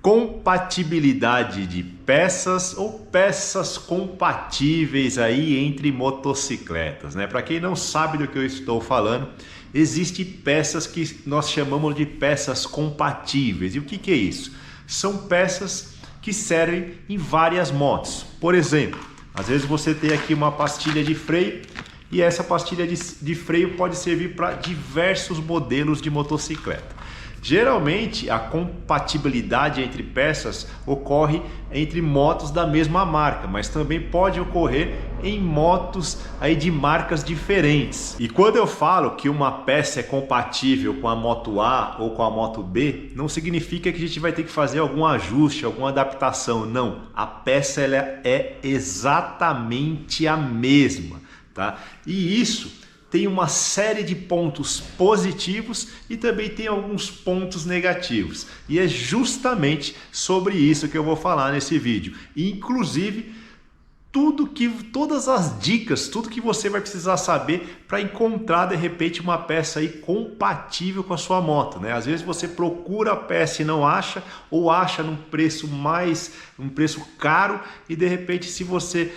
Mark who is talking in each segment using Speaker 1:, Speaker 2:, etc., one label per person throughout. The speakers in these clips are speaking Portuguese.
Speaker 1: Compatibilidade de peças ou peças compatíveis aí entre motocicletas, né? Para quem não sabe do que eu estou falando, existem peças que nós chamamos de peças compatíveis. E o que é isso? São peças que servem em várias motos. Por exemplo, às vezes você tem aqui uma pastilha de freio e essa pastilha de freio pode servir para diversos modelos de motocicleta. Geralmente a compatibilidade entre peças ocorre entre motos da mesma marca, mas também pode ocorrer em motos aí de marcas diferentes. E quando eu falo que uma peça é compatível com a moto A ou com a moto B, não significa que a gente vai ter que fazer algum ajuste, alguma adaptação. Não, a peça ela é exatamente a mesma, tá? E isso tem uma série de pontos positivos e também tem alguns pontos negativos. E é justamente sobre isso que eu vou falar nesse vídeo. Inclusive, todas as dicas, tudo que você vai precisar saber para encontrar de repente uma peça aí compatível com a sua moto, né? Às vezes você procura a peça e não acha, ou acha num preço caro, e de repente se você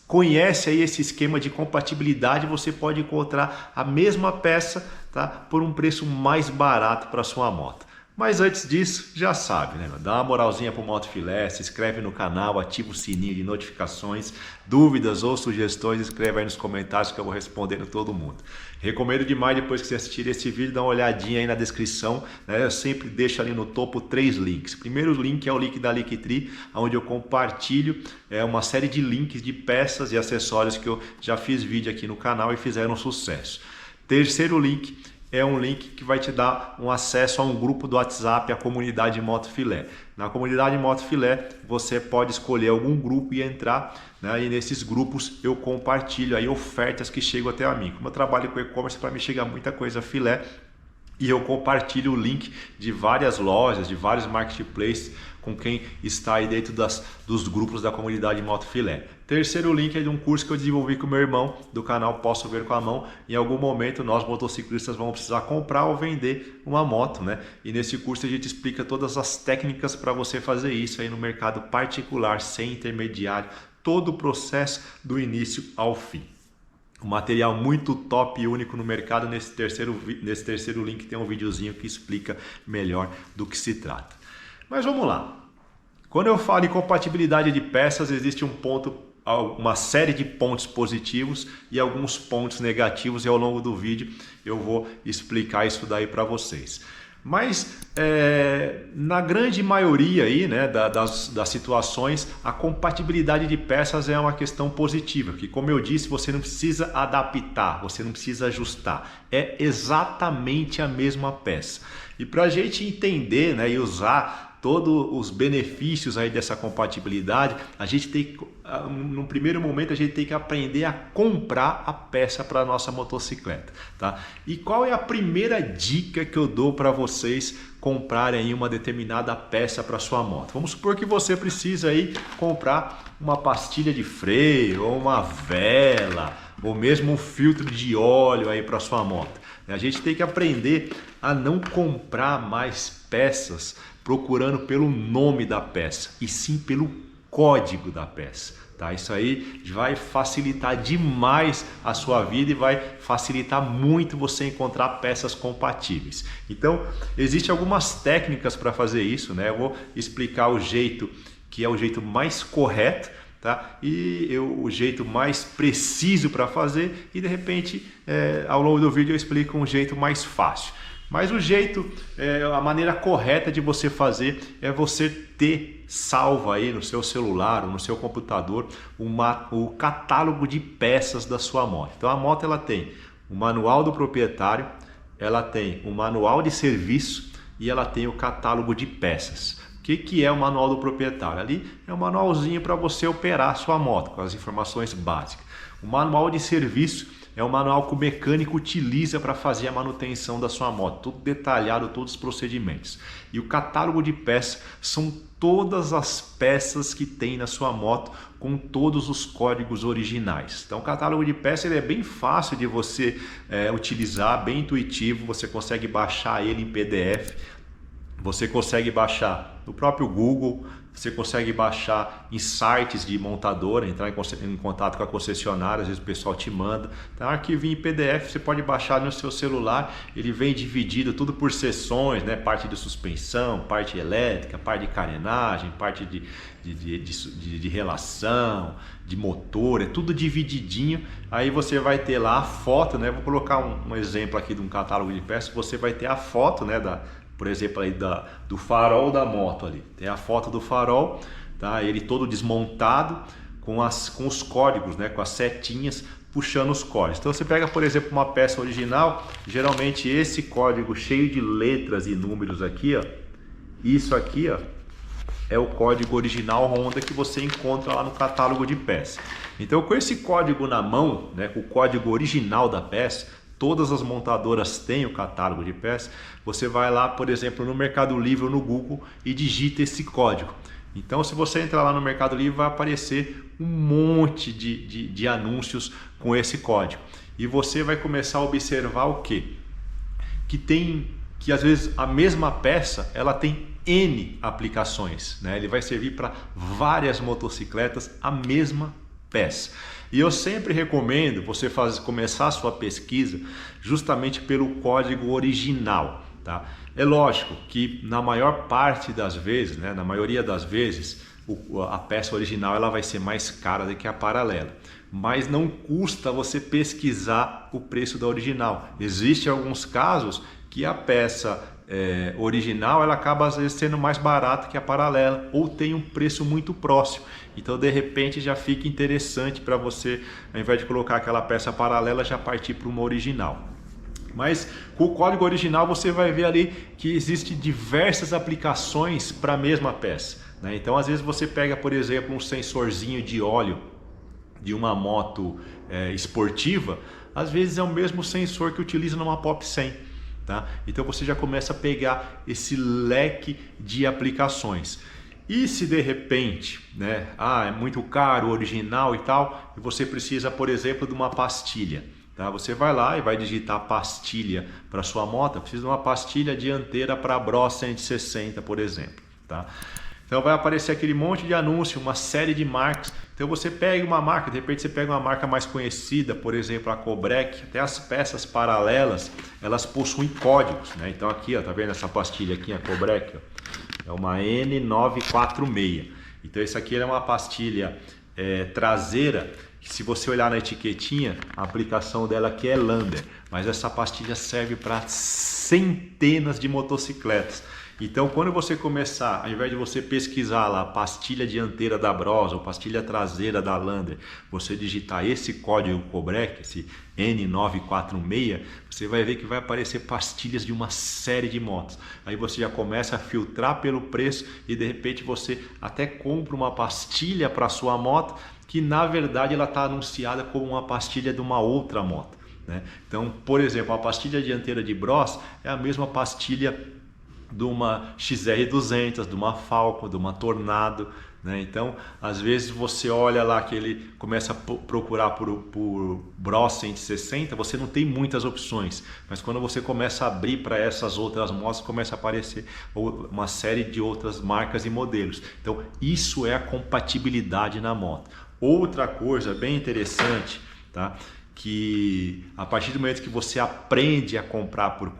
Speaker 1: conhece aí esse esquema de compatibilidade, você pode encontrar a mesma peça, tá, por um preço mais barato para sua moto. Mas antes disso, já sabe, né? Dá uma moralzinha pro Moto Filé, se inscreve no canal, ativa o sininho de notificações, dúvidas ou sugestões, escreve aí nos comentários que eu vou respondendo todo mundo. Recomendo demais, depois que você assistir esse vídeo, dar uma olhadinha aí na descrição, né? Eu sempre deixo ali no topo 3 links. O primeiro link é o link da Linktree, onde eu compartilho uma série de links de peças e acessórios que eu já fiz vídeo aqui no canal e fizeram sucesso. Terceiro link é um link que vai te dar um acesso a um grupo do WhatsApp, a comunidade Moto Filé. Na comunidade Moto Filé, você pode escolher algum grupo e entrar, né? E nesses grupos eu compartilho aí ofertas que chegam até a mim. Como eu trabalho com e-commerce, para mim chega muita coisa filé, e eu compartilho o link de várias lojas, de vários marketplaces com quem está aí dentro dos grupos da comunidade Moto Filé. Terceiro link é de um curso que eu desenvolvi com o meu irmão do canal Posso Ver com a Mão. Em algum momento nós motociclistas vamos precisar comprar ou vender uma moto, né? E nesse curso a gente explica todas as técnicas para você fazer isso aí no mercado particular, sem intermediário, todo o processo do início ao fim. Um material muito top e único no mercado. Nesse terceiro link tem um videozinho que explica melhor do que se trata. Mas vamos lá. Quando eu falo em compatibilidade de peças, existe uma série de pontos positivos e alguns pontos negativos, e ao longo do vídeo eu vou explicar isso daí para vocês. Mas na grande maioria aí, né, das situações, a compatibilidade de peças é uma questão positiva, que, como eu disse, você não precisa adaptar, você não precisa ajustar, é exatamente a mesma peça. E para a gente entender, né, e usar todos os benefícios aí dessa compatibilidade, a gente tem, no primeiro momento, a gente tem que aprender a comprar a peça para a nossa motocicleta, tá? E qual é a primeira dica que eu dou para vocês comprarem aí uma determinada peça para sua moto? Vamos supor que você precisa aí comprar uma pastilha de freio, ou uma vela, ou mesmo um filtro de óleo aí para sua moto. A gente tem que aprender a não comprar mais peças procurando pelo nome da peça, e sim pelo código da peça, tá? Isso aí vai facilitar demais a sua vida e vai facilitar muito você encontrar peças compatíveis. Então, existem algumas técnicas para fazer isso, né? Eu vou explicar o jeito que é o jeito mais correto, tá? E o jeito mais preciso para fazer, e de repente ao longo do vídeo eu explico um jeito mais fácil. Mas o jeito, a maneira correta de você fazer é você ter salvo aí no seu celular ou no seu computador o catálogo de peças da sua moto. Então a moto ela tem o manual do proprietário, ela tem o manual de serviço e ela tem o catálogo de peças. O que é o manual do proprietário? Ali é um manualzinho para você operar a sua moto, com as informações básicas. O manual de serviço é o manual que o mecânico utiliza para fazer a manutenção da sua moto, tudo detalhado, todos os procedimentos. E o catálogo de peças são todas as peças que tem na sua moto, com todos os códigos originais. Então o catálogo de peças ele é bem fácil de você utilizar, bem intuitivo, você consegue baixar ele em PDF. Você consegue baixar no próprio Google, você consegue baixar em sites de montadora, entrar em contato com a concessionária, às vezes o pessoal te manda. Então, arquivinho em PDF, você pode baixar no seu celular, ele vem dividido tudo por seções, né? Parte de suspensão, parte elétrica, parte de carenagem, parte de relação, de motor, é tudo divididinho. Aí você vai ter lá a foto, né? Vou colocar um exemplo aqui de um catálogo de peças, você vai ter a foto, né? Por exemplo, aí do farol da moto ali. Tem a foto do farol, tá? Ele todo desmontado com os códigos, né? Com as setinhas puxando os códigos. Então você pega, por exemplo, uma peça original, geralmente esse código cheio de letras e números aqui, ó, isso aqui, ó, é o código original Honda que você encontra lá no catálogo de peça. Então, com esse código na mão, né, com o código original da peça, todas as montadoras têm o catálogo de peças. Você vai lá, por exemplo, no Mercado Livre ou no Google e digita esse código. Então, se você entrar lá no Mercado Livre, vai aparecer um monte de anúncios com esse código. E você vai começar a observar o quê? Que às vezes a mesma peça ela tem N aplicações, né? Ele vai servir para várias motocicletas a mesma peça. E eu sempre recomendo você começar a sua pesquisa justamente pelo código original, tá? É lógico que na maior parte das vezes, né, na maioria das vezes, a peça original ela vai ser mais cara do que a paralela. Mas não custa você pesquisar o preço da original. Existem alguns casos que a peça original ela acaba às vezes sendo mais barata que a paralela ou tem um preço muito próximo. Então de repente já fica interessante para você, ao invés de colocar aquela peça paralela, já partir para uma original. Mas com o código original você vai ver ali que existem diversas aplicações para a mesma peça, né? Então às vezes você pega, por exemplo, um sensorzinho de óleo de uma moto esportiva, às vezes é o mesmo sensor que utiliza numa Pop 100. Tá? Então você já começa a pegar esse leque de aplicações. E se de repente, né, é muito caro o original e tal, e você precisa, por exemplo, de uma pastilha, tá? Você vai lá e vai digitar pastilha para sua moto, precisa de uma pastilha dianteira para a Bros 160, por exemplo, tá? Então vai aparecer aquele monte de anúncio, uma série de marcas. Então você pega uma marca, de repente você pega uma marca mais conhecida, por exemplo a Cobrec, até as peças paralelas, elas possuem códigos, né? Então aqui, ó, tá vendo essa pastilha aqui, a Cobrec, ó, é uma N946. Então isso aqui é uma pastilha traseira, que se você olhar na etiquetinha, a aplicação dela aqui é Lander, mas essa pastilha serve para centenas de motocicletas. Então, quando você começar, ao invés de você pesquisar lá pastilha dianteira da Bros ou pastilha traseira da Lander, você digitar esse código Cobrec, esse N946, você vai ver que vai aparecer pastilhas de uma série de motos. Aí você já começa a filtrar pelo preço e de repente você até compra uma pastilha para sua moto que na verdade ela está anunciada como uma pastilha de uma outra moto, né? Então, por exemplo, a pastilha dianteira de Bros é a mesma pastilha de uma XR200, de uma Falcon, de uma Tornado, né? Então, às vezes você olha lá que ele começa a procurar por Bros 160, você não tem muitas opções, mas quando você começa a abrir para essas outras motos, começa a aparecer uma série de outras marcas e modelos. Então, isso é a compatibilidade na moto. Outra coisa bem interessante, tá? Que a partir do momento que você aprende a comprar por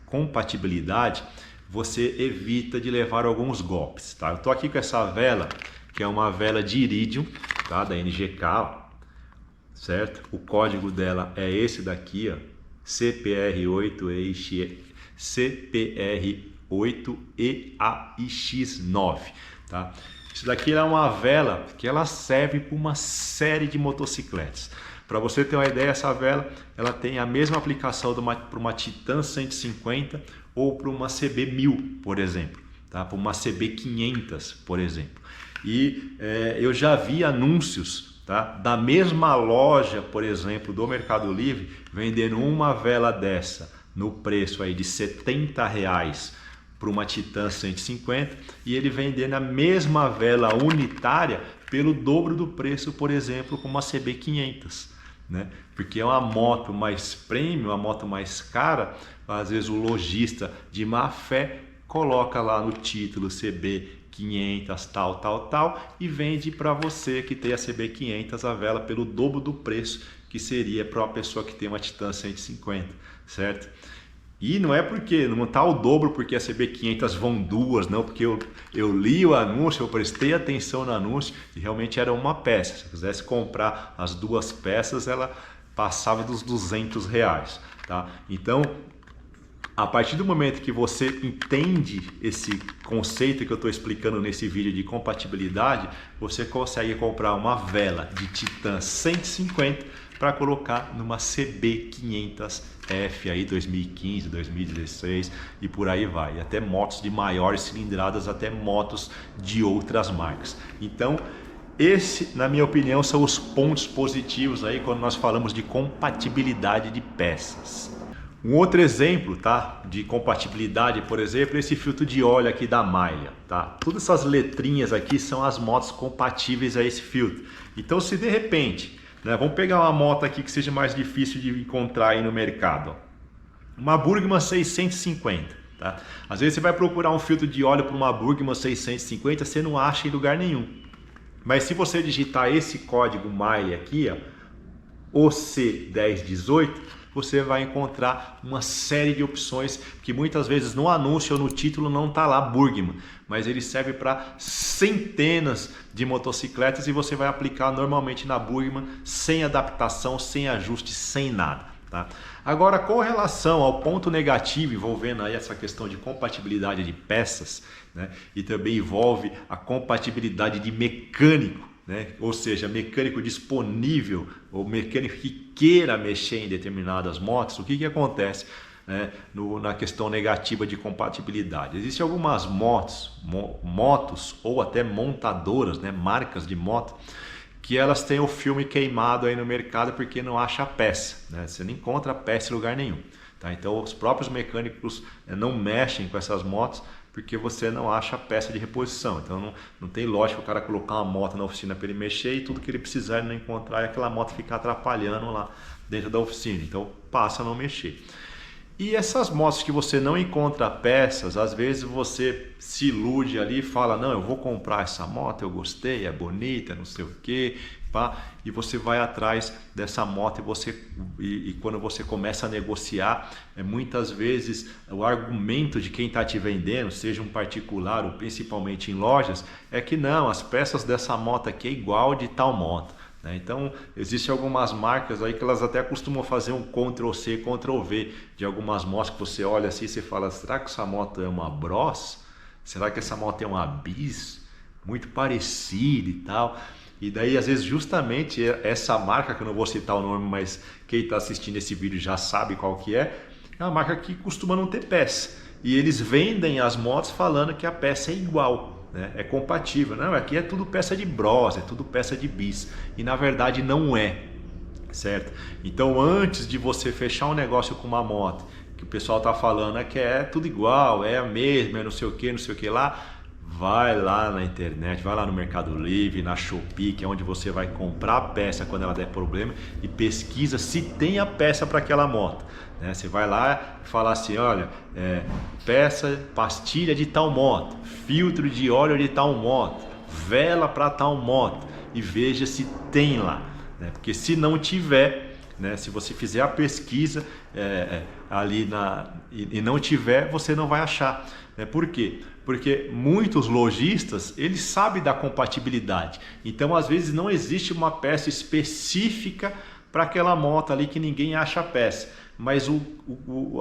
Speaker 1: compatibilidade, você evita de levar alguns golpes, tá? Eu tô aqui com essa vela, que é uma vela de iridium, tá? Da NGK, ó, certo? O código dela é esse daqui, ó, CPR8EAX9, tá? Isso daqui é uma vela que ela serve para uma série de motocicletas. Para você ter uma ideia, essa vela ela tem a mesma aplicação para uma Titan 150 ou para uma CB1000, por exemplo, tá? Para uma CB500, por exemplo. E eu já vi anúncios, tá? Da mesma loja, por exemplo, do Mercado Livre, vendendo uma vela dessa no preço aí de R$70 para uma Titan 150 e ele vendendo a mesma vela unitária pelo dobro do preço, por exemplo, com uma CB500. Né? Porque é uma moto mais premium, uma moto mais cara, às vezes o lojista de má fé coloca lá no título CB500 tal e vende para você que tem a CB500 a vela pelo dobro do preço que seria para uma pessoa que tem uma Titan 150, certo? E não é porque não está o dobro porque a CB500 vão duas, não, porque eu li o anúncio, eu prestei atenção no anúncio e realmente era uma peça. Se eu quisesse comprar as duas peças, ela passava dos R$200, tá? Então, a partir do momento que você entende esse conceito que eu estou explicando nesse vídeo de compatibilidade, você consegue comprar uma vela de Titan 150 para colocar numa CB500F aí 2015, 2016 e por aí vai. Até motos de maiores cilindradas, até motos de outras marcas. Então, esse, na minha opinião, são os pontos positivos aí quando nós falamos de compatibilidade de peças. Um outro exemplo, tá, de compatibilidade, por exemplo, esse filtro de óleo aqui da Milea, tá? Todas essas letrinhas aqui são as motos compatíveis a esse filtro. Então, se de repente, né, vamos pegar uma moto aqui que seja mais difícil de encontrar aí no mercado, ó. Uma Burgman 650, tá? Às vezes você vai procurar um filtro de óleo para uma Burgman 650, você não acha em lugar nenhum. Mas se você digitar esse código Milea aqui, ó, OC1018, você vai encontrar uma série de opções que muitas vezes no anúncio ou no título não está lá Burgman, mas ele serve para centenas de motocicletas e você vai aplicar normalmente na Burgman sem adaptação, sem ajuste, sem nada, tá? Agora, com relação ao ponto negativo envolvendo aí essa questão de compatibilidade de peças, né, e também envolve a compatibilidade de mecânico, né? Ou seja, mecânico disponível ou mecânico que queira mexer em determinadas motos, o que acontece, né, na questão negativa de compatibilidade? Existem algumas motos ou até montadoras, né, marcas de moto, que elas têm o filme queimado aí no mercado porque não acha a peça, né? Você não encontra a peça em lugar nenhum, tá? Então os próprios mecânicos não mexem com essas motos porque você não acha a peça de reposição. Então não tem lógica o cara colocar uma moto na oficina para ele mexer e tudo que ele precisar ele não encontrar e aquela moto ficar atrapalhando lá dentro da oficina. Então passa a não mexer. E essas motos que você não encontra peças, às vezes você se ilude ali e fala, não, eu vou comprar essa moto, eu gostei, é bonita, não sei o que, pá, e você vai atrás dessa moto e quando você começa a negociar, muitas vezes o argumento de quem está te vendendo, seja um particular ou principalmente em lojas, é que não, as peças dessa moto aqui é igual de tal moto. Então, existem algumas marcas aí que elas até costumam fazer um Ctrl+C, Ctrl+V de algumas motos que você olha assim e você fala, será que essa moto é uma Bros? Será que essa moto é uma Bis? Muito parecida e tal. E daí, às vezes, justamente essa marca, que eu não vou citar o nome, mas quem está assistindo esse vídeo já sabe qual que é uma marca que costuma não ter peça. E eles vendem as motos falando que a peça é igual. É compatível, não, aqui é tudo peça de Bros, é tudo peça de Bis, e na verdade não é, certo? Então antes de você fechar um negócio com uma moto, que o pessoal tá falando que é tudo igual, é a mesma, é não sei o que lá, vai lá na internet, vai lá no Mercado Livre, na Shopee, que é onde você vai comprar a peça quando ela der problema, e pesquisa se tem a peça para aquela moto. Você vai lá e fala assim, olha, peça, pastilha de tal moto, filtro de óleo de tal moto, vela para tal moto, e veja se tem lá, porque se não tiver, se você fizer a pesquisa ali e não tiver, você não vai achar. Por quê? Porque muitos lojistas, eles sabem da compatibilidade, então às vezes não existe uma peça específica para aquela moto ali que ninguém acha a peça. Mas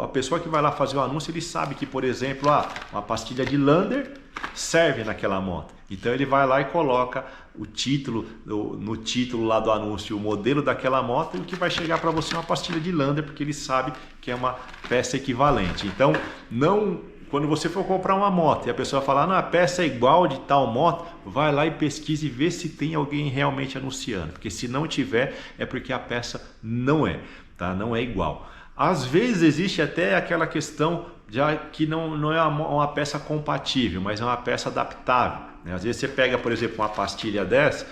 Speaker 1: a pessoa que vai lá fazer o anúncio, ele sabe que, por exemplo, uma pastilha de Lander serve naquela moto. Então ele vai lá e coloca o título, no título lá do anúncio, o modelo daquela moto, e o que vai chegar para você é uma pastilha de Lander, porque ele sabe que é uma peça equivalente. Então, quando você for comprar uma moto e a pessoa falar, não, a peça é igual de tal moto, vai lá e pesquise e vê se tem alguém realmente anunciando. Porque se não tiver, é porque a peça não é, tá? Não é igual. Às vezes existe até aquela questão que não é uma peça compatível, mas é uma peça adaptável. Às vezes você pega, por exemplo, uma pastilha dessa,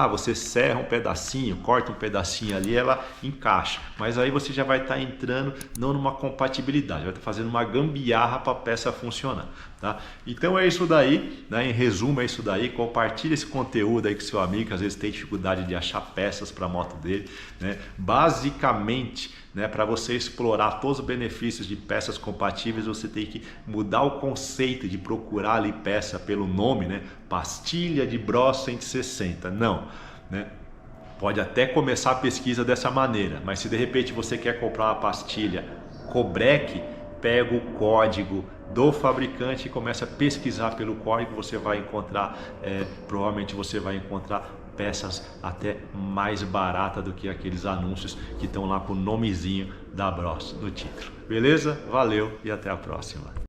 Speaker 1: você serra um pedacinho, corta um pedacinho ali, ela encaixa. Mas aí você já vai estar entrando não numa compatibilidade, vai estar fazendo uma gambiarra para a peça funcionar. Tá? Então é isso daí, né? Em resumo é isso daí. Compartilhe esse conteúdo aí com seu amigo que às vezes tem dificuldade de achar peças para a moto dele, né? Basicamente, né, para você explorar todos os benefícios de peças compatíveis, você tem que mudar o conceito de procurar ali peça pelo nome, né? Pastilha de Bros 160, não, né? Pode até começar a pesquisa dessa maneira, mas se de repente você quer comprar uma pastilha Cobrec, pega o código do fabricante e começa a pesquisar pelo código, você vai encontrar, provavelmente você vai encontrar peças até mais baratas do que aqueles anúncios que estão lá com o nomezinho da Bros no título. Beleza? Valeu e até a próxima.